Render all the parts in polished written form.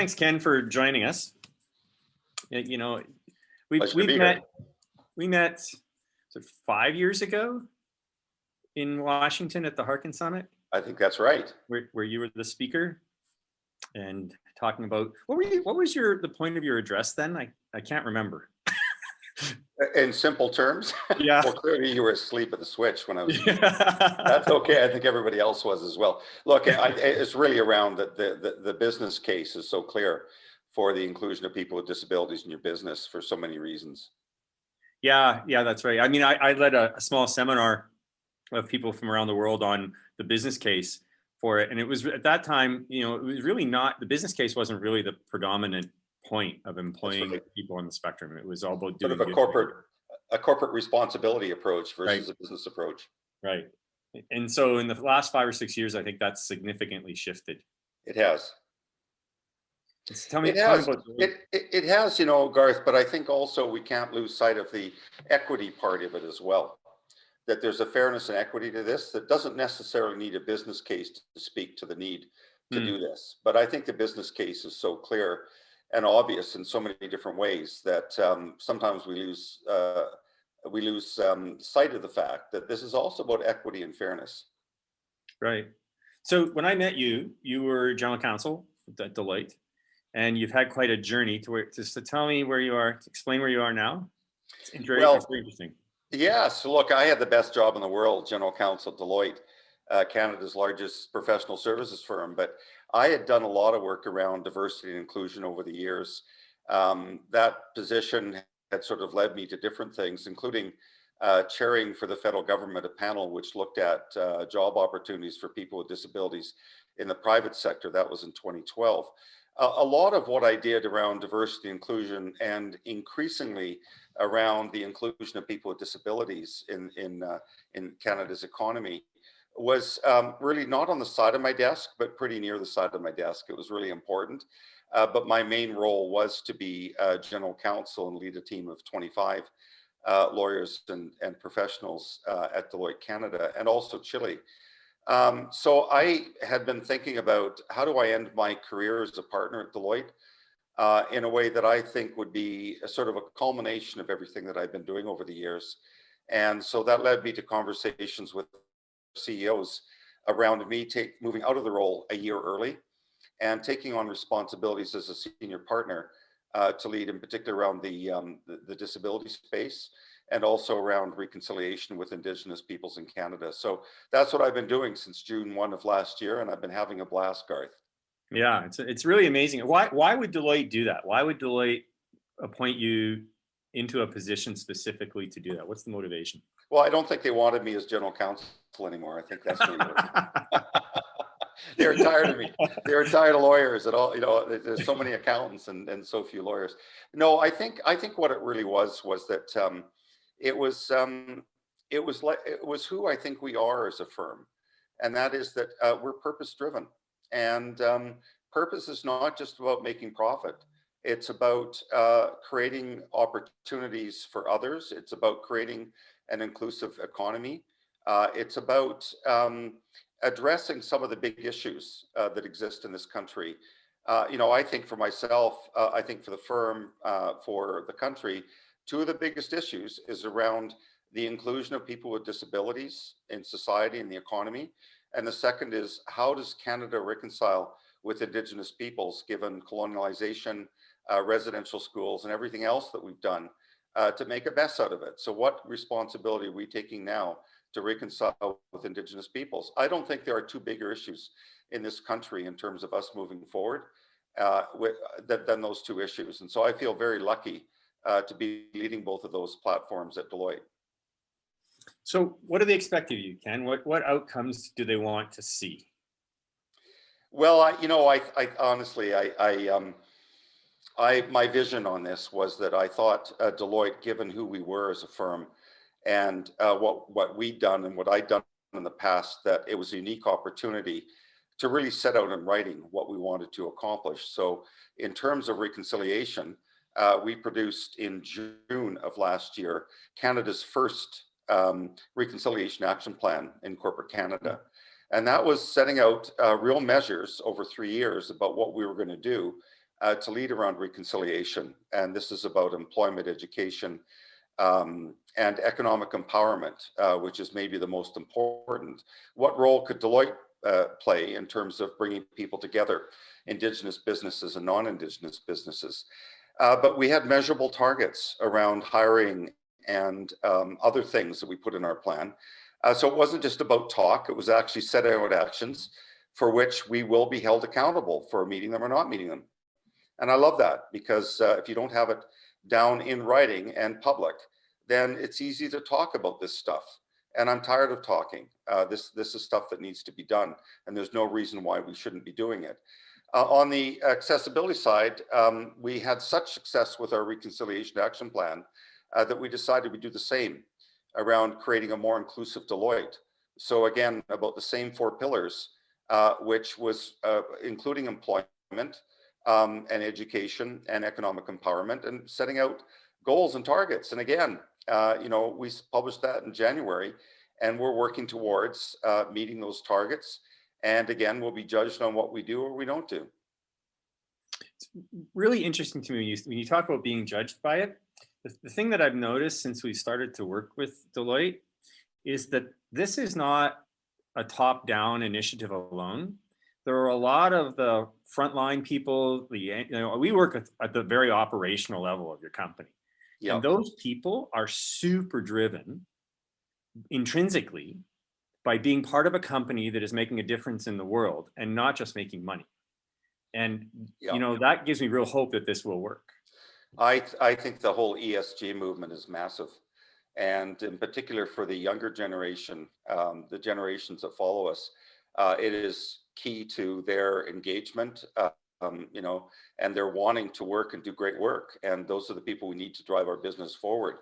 thanks, Ken, for joining us. You know, we met so 5 years ago in Washington at the Harkin Summit. I think that's right. Where you were the speaker and talking about what was the point of your address then? I can't remember. In simple terms, yeah. Well, clearly you were asleep at the switch when I was. That's okay. I think everybody else was as well. Look, it's really around the business case is so clear for the inclusion of people with disabilities in your business for so many reasons. Yeah, that's right. I mean, I led a small seminar of people from around the world on the business case for it, and it was at that time, it was really not, the business case wasn't really the predominant point of employing people on the spectrum. It was all about doing sort of a corporate responsibility approach versus a business approach. Right. And so in the last 5 or 6 years, I think that's significantly shifted. It has. Tell me it has, Garth, but I think also we can't lose sight of the equity part of it as well. That there's a fairness and equity to this that doesn't necessarily need a business case to speak to the need to do this. But I think the business case is so clear and obvious in so many different ways that sometimes we lose sight of the fact that this is also about equity and fairness. Right. So when I met you, you were general counsel at Deloitte, and you've had quite a journey to tell me where you are, explain where you are now. It's very interesting. Yeah, so look, I had the best job in the world, general counsel at Deloitte, Canada's largest professional services firm. But I had done a lot of work around diversity and inclusion over the years. That position had sort of led me to different things, including chairing for the federal government a panel which looked at job opportunities for people with disabilities in the private sector. That was in 2012. A lot of what I did around diversity, inclusion, and increasingly around the inclusion of people with disabilities in Canada's economy was really not on the side of my desk, but pretty near the side of my desk. It was really important. But my main role was to be general counsel and lead a team of 25 lawyers and professionals at Deloitte Canada and also Chile. So I had been thinking about how do I end my career as a partner at Deloitte in a way that I think would be a sort of a culmination of everything that I've been doing over the years. And so that led me to conversations with CEOs around me moving out of the role a year early and taking on responsibilities as a senior partner to lead in particular around the disability space and also around reconciliation with Indigenous peoples in Canada. So that's what I've been doing since June 1 of last year, and I've been having a blast, Garth. Yeah, it's really amazing. Why would Deloitte do that? Why would Deloitte appoint you into a position specifically to do that? What's the motivation? Well, I don't think they wanted me as general counsel anymore. I think that's really what they were tired of me. They were tired of lawyers at all. There's so many accountants and so few lawyers. No, I think what it really was that it was who I think we are as a firm, and that is that we're purpose driven, and purpose is not just about making profit. It's about creating opportunities for others. It's about creating an inclusive economy. It's about addressing some of the big issues that exist in this country. I think for myself, I think for the firm, for the country, two of the biggest issues is around the inclusion of people with disabilities in society and the economy. And the second is, how does Canada reconcile with Indigenous peoples given colonialization, residential schools, and everything else that we've done to make a mess out of it? So what responsibility are we taking now to reconcile with Indigenous peoples? I don't think there are two bigger issues in this country in terms of us moving forward than those two issues. And so I feel very lucky to be leading both of those platforms at Deloitte. So what do they expect of you, Ken? What outcomes do they want to see? Well, I honestly, my vision on this was that I thought Deloitte, given who we were as a firm and what we'd done and what I'd done in the past, that it was a unique opportunity to really set out in writing what we wanted to accomplish. So in terms of reconciliation, we produced in June of last year Canada's first reconciliation action plan in corporate Canada. And that was setting out real measures over 3 years about what we were going to do to lead around reconciliation. And this is about employment, education, and economic empowerment, which is maybe the most important. What role could Deloitte play in terms of bringing people together, Indigenous businesses and non-Indigenous businesses? But we had measurable targets around hiring and other things that we put in our plan. So it wasn't just about talk, it was actually set out actions for which we will be held accountable for meeting them or not meeting them. And I love that, because if you don't have it down in writing and public, then it's easy to talk about this stuff. And I'm tired of talking. This is stuff that needs to be done, and there's no reason why we shouldn't be doing it. On the accessibility side, we had such success with our Reconciliation Action Plan that we decided we'd do the same around creating a more inclusive Deloitte. So again, about the same 4 pillars, which was including employment, and education and economic empowerment, and setting out goals and targets. And again, we published that in January, and we're working towards meeting those targets. And again, we'll be judged on what we do or we don't do. It's really interesting to me when you talk about being judged by it. The thing that I've noticed since we started to work with Deloitte is that this is not a top-down initiative alone. There are a lot of the frontline people, we work at the very operational level of your company. Yep. And those people are super driven intrinsically by being part of a company that is making a difference in the world and not just making money. And, yep. That gives me real hope that this will work. I think the whole ESG movement is massive. And in particular for the younger generation, the generations that follow us, it is key to their engagement, and they're wanting to work and do great work. And those are the people we need to drive our business forward.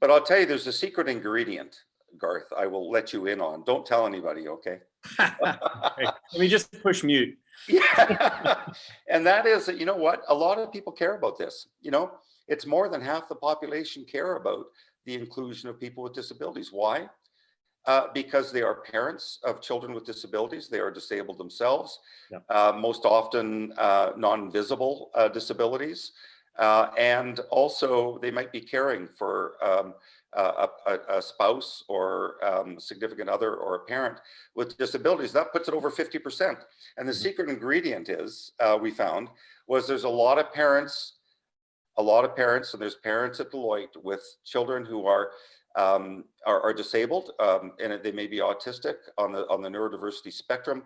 But I'll tell you, there's a secret ingredient, Garth, I will let you in on. Don't tell anybody, okay? Okay. Let me just push mute. Yeah. And that is that, you know what? A lot of people care about this. It's more than half the population care about the inclusion of people with disabilities. Why? Because they are parents of children with disabilities. They are disabled themselves, yep. Most often non-visible disabilities. And also they might be caring for a spouse or significant other or a parent with disabilities. That puts it over 50%. And the secret ingredient is, we found, was there's a lot of parents, and there's parents at Deloitte with children who are disabled, and they may be autistic on the neurodiversity spectrum.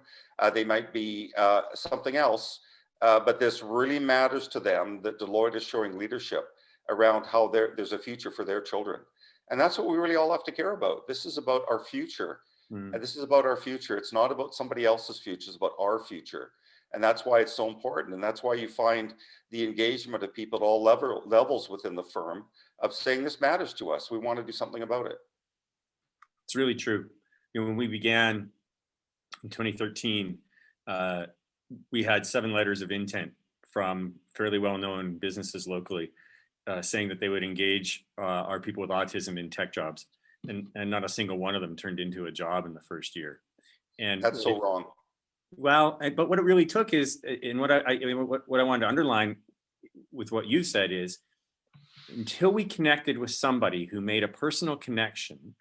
They might be something else, but this really matters to them that Deloitte is showing leadership around how there's a future for their children. And that's what we really all have to care about. This is about our future. And this is about our future. It's not about somebody else's future, it's about our future. And that's why it's so important. And that's why you find the engagement of people at all levels within the firm of saying this matters to us. We want to do something about it. It's really true. When we began in 2013, we had 7 letters of intent from fairly well-known businesses locally saying that they would engage our people with autism in tech jobs. And not a single one of them turned into a job in the first year. And that's so wrong. Well, but what it really took is, and what I wanted to underline with what you said is, until we connected with somebody who made a personal connection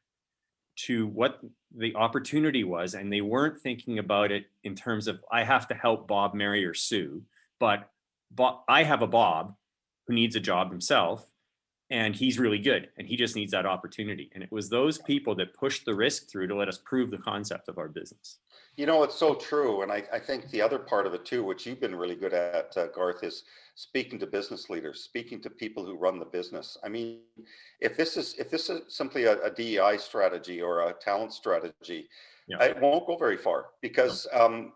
to what the opportunity was, and they weren't thinking about it in terms of, I have to help Bob, Mary, or Sue, but I have a Bob who needs a job himself, and he's really good, and he just needs that opportunity. And it was those people that pushed the risk through to let us prove the concept of our business. It's so true. And I think the other part of it too, which you've been really good at, Garth, is speaking to business leaders, speaking to people who run the business. I mean, if this is simply a DEI strategy or a talent strategy, it won't go very far because,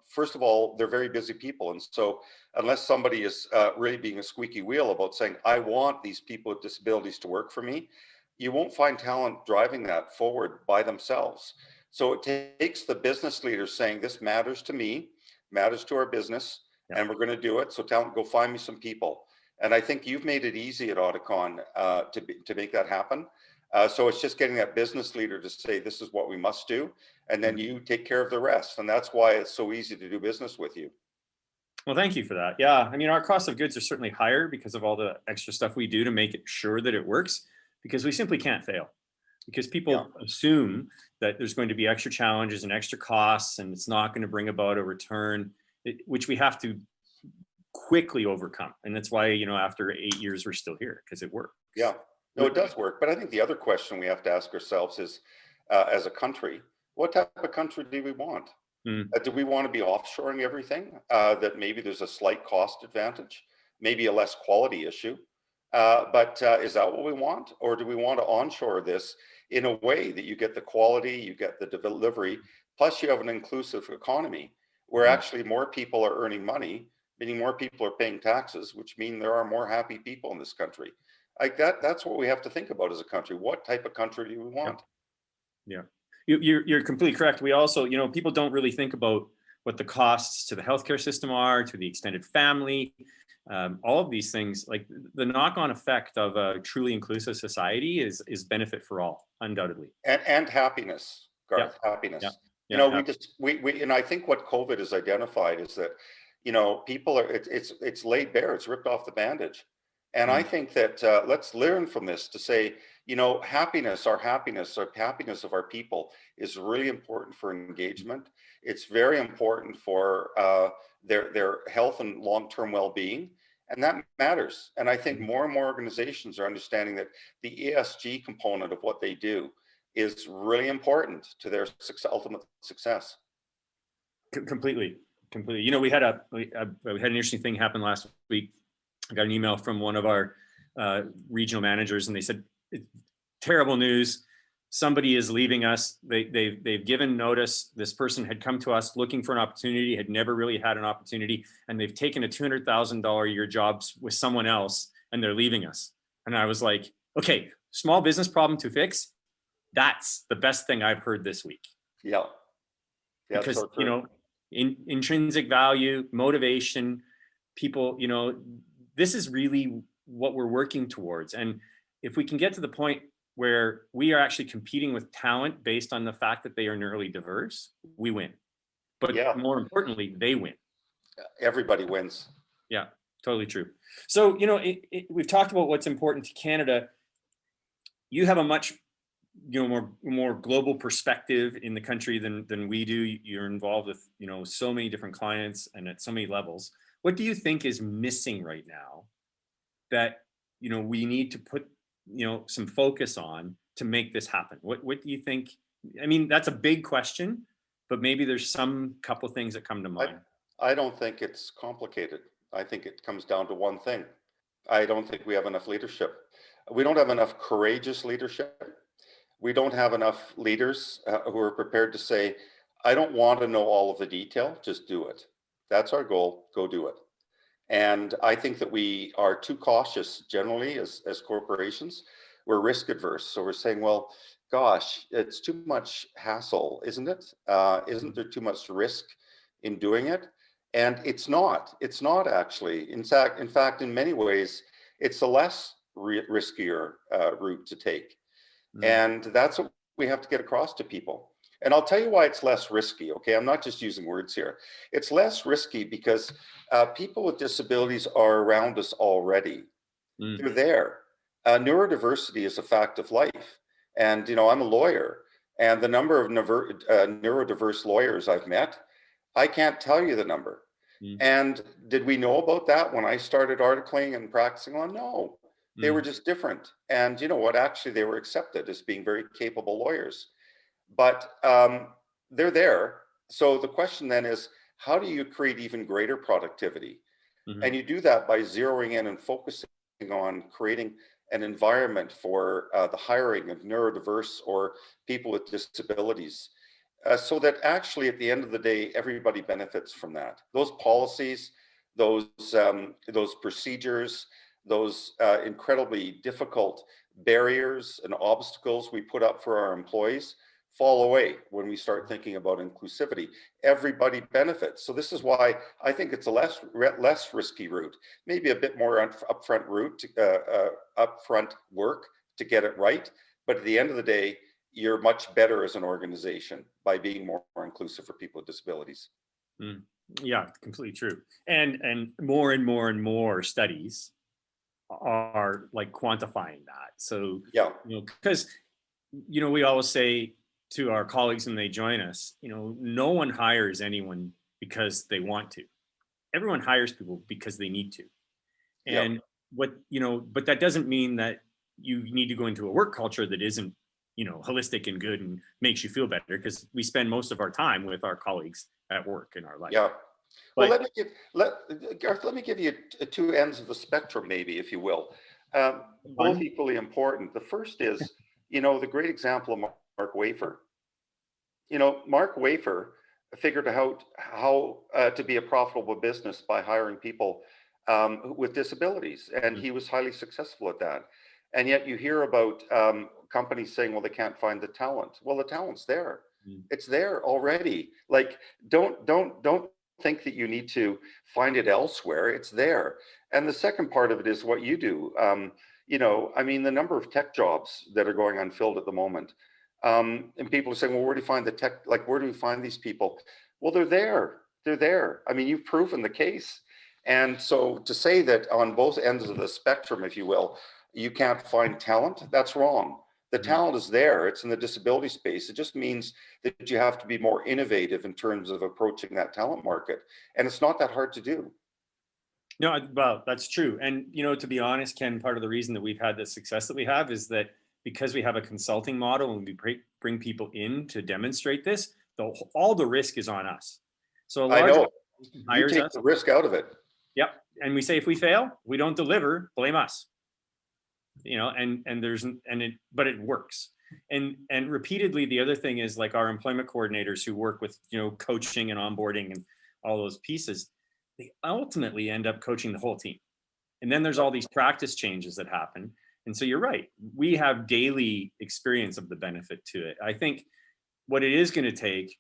first of all, they're very busy people. And so unless somebody is really being a squeaky wheel about saying, I want these people with disabilities to work for me, you won't find talent driving that forward by themselves. So it takes the business leaders saying, this matters to me, matters to our business, and we're going to do it. So talent, go find me some people. And I think you've made it easy at Auticon to make that happen. So it's just getting that business leader to say, this is what we must do. And then you take care of the rest. And that's why it's so easy to do business with you. Well, thank you for that. Yeah, I mean, our cost of goods are certainly higher because of all the extra stuff we do to make it sure that it works, because we simply can't fail. Because Yeah. people assume that there's going to be extra challenges and extra costs, and it's not going to bring about a return, which we have to quickly overcome. And that's why, after 8 years, we're still here because it works. Yeah. No, it does work. But I think the other question we have to ask ourselves is, as a country, what type of country do we want? Mm, Do we want to be offshoring everything? That maybe there's a slight cost advantage, maybe a less quality issue. But is that what we want? Or do we want to onshore this in a way that you get the quality, you get the delivery, plus you have an inclusive economy where mm. actually more people are earning money, meaning more people are paying taxes, which mean there are more happy people in this country. Like that's what we have to think about as a country. What type of country do we Yep. want? Yeah. You're completely correct. We also, people don't really think about what the costs to the healthcare system are, to the extended family, all of these things. Like the knock-on effect of a truly inclusive society is benefit for all, undoubtedly. And happiness, Yeah. Garth, Yeah. happiness. Yeah. We just and I think what COVID has identified is that, people are it's laid bare, it's ripped off the bandage. And I Mm, think that let's learn from this to say, happiness, our happiness of our people is really important for engagement. It's very important for their health and long-term well-being. And that matters. And I think mm. more and more organizations are understanding that the ESG component of what they do is really important to their ultimate success. Completely. Completely. We had an interesting thing happen last week. I got an email from one of our regional managers, and they said, terrible news. Somebody is leaving us. They've given notice. This person had come to us looking for an opportunity, had never really had an opportunity, and they've taken a $200,000 a year job with someone else, and they're leaving us. And I was like, okay, small business problem to fix. That's the best thing I've heard this week. Yeah. Yeah, Because so true. intrinsic value, motivation, people, this is really what we're working towards. And if we can get to the point where we are actually competing with talent based on the fact that they are neurally diverse, we win. But Yeah, more importantly, they win. everybody wins. Yeah, totally true. So, we've talked about what's important to Canada. You have a much more global perspective in the country than we do. You're involved with so many different clients and at so many levels. What do you think is missing right now that we need to put some focus on to make this happen? What do you think? I mean, that's a big question, but maybe there's some couple things that come to I, mind. I don't think it's complicated. I think it comes down to one thing. I don't think we have enough leadership. We don't have enough courageous leadership. We don't have enough leaders who are prepared to say, I don't want to know all of the detail, just do it. That's our goal, go do it. And I think that we are too cautious generally as corporations. We're risk adverse. So we're saying, well, gosh, it's too much hassle, isn't it? Isn't there too much risk in doing it? And it's not actually. In fact, in many ways, it's a less riskier route to take. Mm, And that's what we have to get across to people. And I'll tell you why it's less risky. Okay, I'm not just using words here. It's less risky because people with disabilities are around us already. mm, They're there. Neurodiversity is a fact of life. And, I'm a lawyer, and the number of neurodiverse lawyers I've met, I can't tell you the number. mm, And did we know about that when I started articling and practicing law? No, they were mm, just different. And you know what? Actually, they were accepted as being very capable lawyers. But they're there. So the question then is, how do you create even greater productivity? mhm, And you do that by zeroing in and focusing on creating an environment for the hiring of neurodiverse or people with disabilities, so that actually at the end of the day, everybody benefits from that. Those policies, those procedures, those incredibly difficult barriers and obstacles we put up for our employees fall away when we start thinking about inclusivity. Everybody benefits. So this is why I think it's a less risky route, maybe a bit more upfront route, upfront work to get it right. But at the end of the day, you're much better as an organization by being more inclusive for people with disabilities. mm. Yeah, completely true. And more and more and more studies are like quantifying that. So, Yeah, because we always say to our colleagues when they join us, no one hires anyone because they want to. Everyone hires people because they need to. yeah, And but that doesn't mean that you need to go into a work culture that isn't, holistic and good and makes you feel better, because we spend most of our time with our colleagues at work in our life. yeah. Well, But Garth, let me give you two ends of the spectrum, maybe, if you will, both fun. equally important. The first is, the great example of Mark Wafer. Mark Wafer figured out how to be a profitable business by hiring people with disabilities, and he was highly successful at that. And yet, you hear about companies saying, "Well, they can't find the talent." Well, the talent's there; Mm. it's there already. Like, don't think that you need to find it elsewhere. It's there. And the second part of it is what you do. I mean, the number of tech jobs that are going unfilled at the moment. And people are saying, well, where do you find the tech? Like, where do we find these people? Well, they're there. They're there. I mean, you've proven the case. And so to say that on both ends of the spectrum, if you will, you can't find talent, that's wrong. The Mhm. talent is there. It's in the disability space. It just means that you have to be more innovative in terms of approaching that talent market. And it's not that hard to do. No, well, that's true. And to be honest, Ken, part of the reason that we've had the success that we have is that because we have a consulting model and we bring people in to demonstrate this, all the risk is on us. So a I large know organization you hires take us. the risk out of it. Yep. And we say, if we fail, we don't deliver, blame us. But it works. And repeatedly, the other thing is, like, our employment coordinators who work with, coaching and onboarding and all those pieces, they ultimately end up coaching the whole team. And then there's all these practice changes that happen. And so you're right. We have daily experience of the benefit to it. I think what it is going to take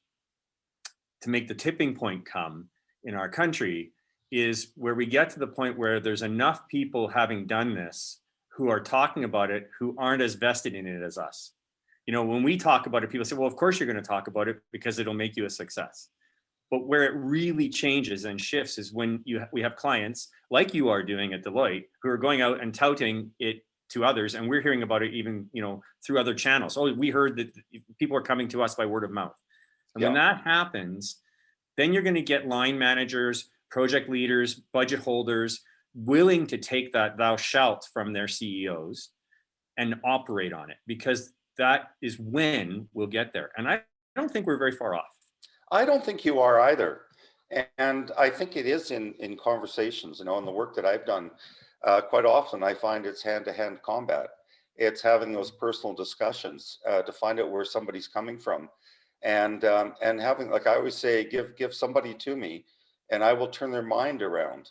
to make the tipping point come in our country is where we get to the point where there's enough people having done this who are talking about it, who aren't as vested in it as us. When we talk about it, people say, well, of course you're going to talk about it because it'll make you a success. But where it really changes and shifts is when we have clients like you are doing at Deloitte who are going out and touting it to others, and we're hearing about it even through other channels. Oh, we heard that people are coming to us by word of mouth. And when Yeah. that happens, then you're going to get line managers, project leaders, budget holders willing to take that thou shalt from their CEOs and operate on it, because that is when we'll get there. And I don't think we're very far off. I don't think you are either. And I think it is in conversations, in the work that I've done, quite often I find it's hand-to-hand combat. It's having those personal discussions to find out where somebody's coming from. And having, like I always say, give somebody to me and I will turn their mind around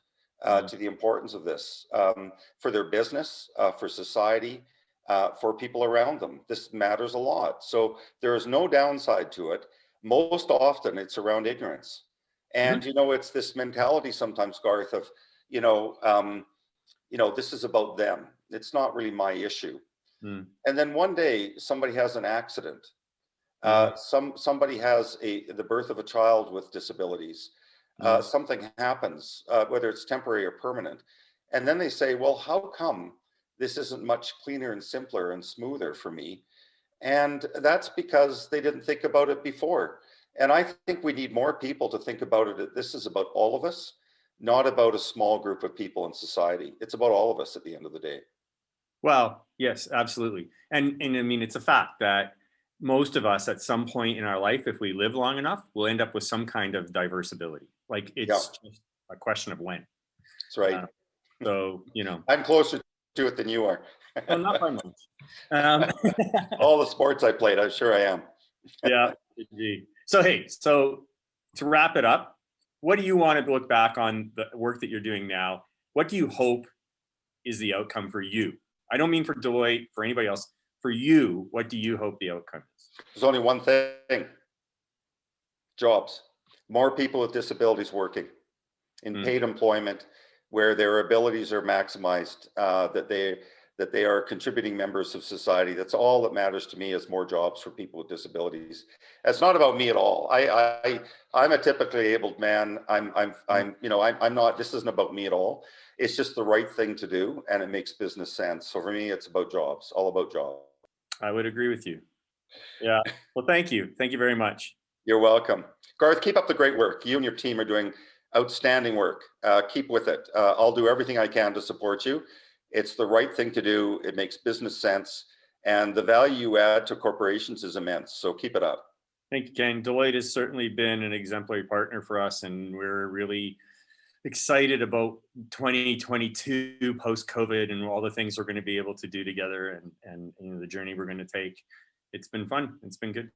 to the importance of this for their business, for society, for people around them. This matters a lot. So there is no downside to it. Most often it's around ignorance. And, Mhm. it's this mentality sometimes, Garth, of, this is about them. It's not really my issue. Mm. And then one day somebody has an accident. Mhm. Somebody has the birth of a child with disabilities. Mm. Something happens, whether it's temporary or permanent. And then they say, well, how come this isn't much cleaner and simpler and smoother for me? And that's because they didn't think about it before. And I think we need more people to think about it. This is about all of us, not about a small group of people in society. It's about all of us at the end of the day. Well, yes, absolutely. And I mean, it's a fact that most of us at some point in our life, if we live long enough, will end up with some kind of diverse ability. Like, Yeah, it's just a question of when. that's right. Uh, so, I'm closer to it than you are. well, not by much. Um, All the sports I played, I'm sure I am. yeah. Indeed. So, hey, so to wrap it up, what do you want to look back on the work that you're doing now? What do you hope is the outcome for you? I don't mean for Deloitte, for anybody else. For you, what do you hope the outcome is? There's only one thing: jobs. More people with disabilities working in Mm. paid employment where their abilities are maximized, that that they are contributing members of society. That's all that matters to me, is more jobs for people with disabilities. It's not about me at all. I'm a typically abled man. I'm not, this isn't about me at all. It's just the right thing to do, and it makes business sense. So for me, it's about jobs, all about jobs. I would agree with you. Yeah. Well, thank you. Thank you very much. You're welcome. Garth, keep up the great work. You and your team are doing outstanding work. Keep with it. I'll do everything I can to support you. It's the right thing to do. It makes business sense. And the value you add to corporations is immense. So keep it up. Thank you, Ken. Deloitte has certainly been an exemplary partner for us, and we're really excited about 2022 post-COVID and all the things we're going to be able to do together, and the journey we're going to take. It's been fun. It's been good.